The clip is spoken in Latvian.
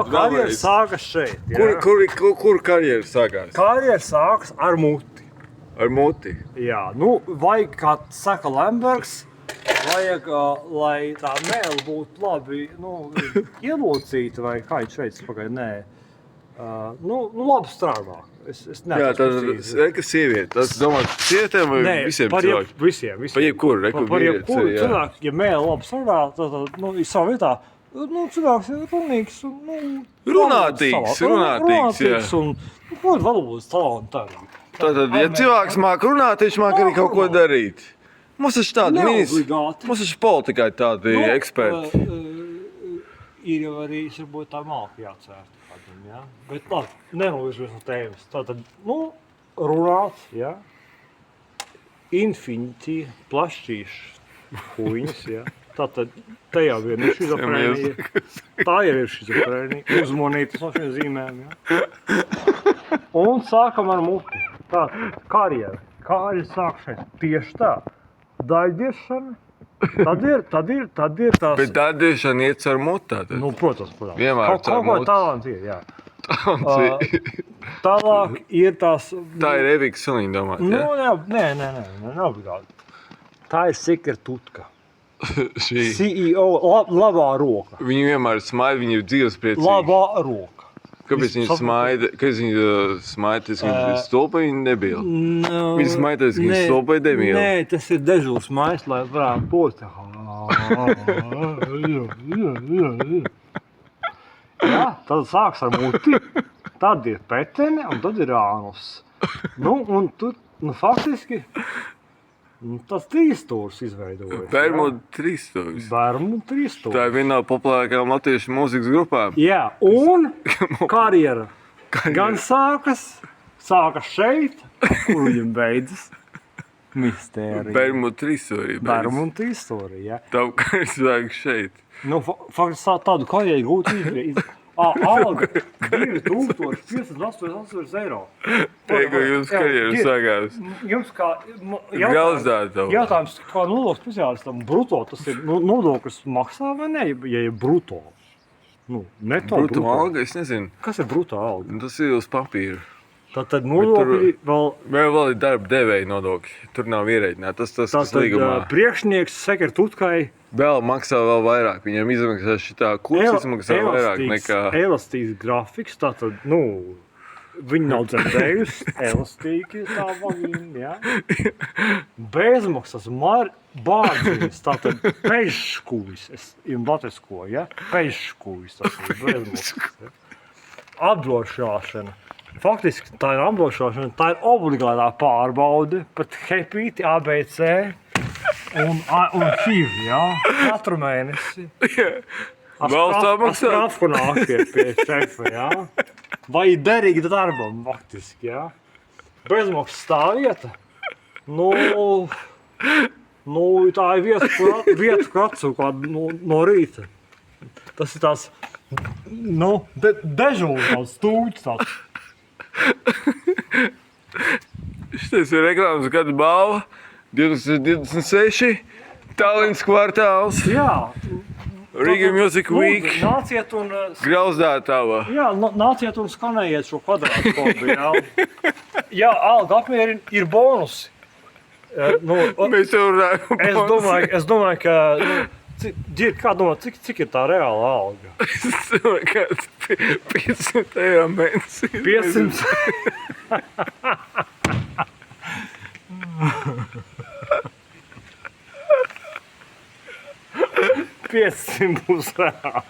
karjera sākas šeit. Kur karjera sākās? Karjera sākas ar muti. Ar muti? Jā, vajag, kā saka Lembergs, vajag, lai tā mēle būtu labi, ielocīta, vai kā viņš veids pagaid, nē. Labi strādā. Es jā, tas sieviete. Tas domāju, sievietēm vai visiem cilvēkiem? Visiem. Par jebkuru, par jebkuru cilvēku, ja mēle labi strādā, tad ir savā vietā, cilvēks ir runīgs un, runātīgs, jā. Un, kaut valodas talanta arī. Tātad, ja cilvēks māk runāt, viņš māk arī kaut ko darīt. Mums taču tādi mums taču politikai tādi eksperti. Ir jau arī, varbūt tā malka jācērt. Ja? Bet labi, nenovirsimies no tēmas. Tātad, runāt, ja? Infinitīvi, plašķīši huiņas, ja? Tātad, te jau ir šizofrēnija. Tā jau ir šizofrēnija. Uzmanītas no šiem zīmēm, ja? Un sākam ar muti. Tātad, karjera. Karjera sāk šeit. Tieši tā. Daļdiešana. Tad ir tās... Bet daļdiešana iet ar mutā. Protams. Vienmēr kaut ko talants ir, jā. Tālāk ir tās... Tā ir Evika Suniņa domāt, jā? Nē, obligāti. Tā ir Sikra Tutka. Šī... CEO, labā roka. Viņa vienmēr smaida, viņa ir dzīvespriecīga. Labā roka. Kāpēc viņa smaida? Kāpēc viņa smaida, viņa stulpa, viņa nebija? Viņa smaida, viņa stulpa, nebija? Nē, tas ir dežūrs maiz, lai varētu būt. Jā, tad sāks ar muti, tad ir petene un tad ir ānus. Un tur, faktiski, tas trīsstūris izveidojas. Bermuda trīsstūris. Bermuda trīsstūris. Tā ir viena no populārākajām latviešu mūzikas grupām. Jā, un karjera gan sākas šeit, kur viņam beidzas. Mistērija. Bermuda trīsstūrī. Bermuda trīsstūrī, jā. Tavu karjeru šeit. Faktiski tādu karjeru gūt izdarīt. Alga 2588 eiro. Teiku, jums karjeru sākās. Jums kā Grauzdātavu. Jautājums, kā nodokļu speciālistam bruto, tas ir nodokļus maksā vai ne, ja ir bruto? Neto bruto alga, es nezinu. Kas ir bruto alga? Tas ir uz papīra. Tad nodokļi vēl ir darba devēja nodokļi. Tur nav ierēķināti. Tas līgumā. Priekšnieks Sikrai Tutkai vēl maksā vēl vairāk. Viņam izmaksā šitā kurs izmaksā vairāk nekā... Elastīgs grafiks, tātad, viņi nav dzirdējusi, elastīgi tā vagīna, jā. Bezmaksas bārdziņas, tātad pežškūvis, latvisko, ja? Pežškūvis, tas ir bezmaksas. Apdrošināšana. Faktiski tā ir apdrošināšana, tā ir obligātā pārbaude pat hepīti, ABC un HIV, jā, katru mēnesi. Valsts apmaksā? Strafku nāk pie šefa, jā. Vai derīgi darbam, faktiski, jā. Bezmaksas tā vieta. Tā ir vieta, kur atsūkāt no rīta. Tas ir tās, dežūri tāds stūķis tāds. Šitais ir reklāmas gada balva 2026, Tallinas kvartāls. Jā. Riga Music Week. Nāciet un... Grauzdātava. Jā, nāciet un skanējiet šo kvadrātu kodu, jā. Jā, alga apmēri ir bonusi. Mēs tev runājam. Es domāju, ka... Kā domā, cik ir tā reāla alga? Es domāju, ka 500 eiro mēnesī. 500? 500 būs reāli.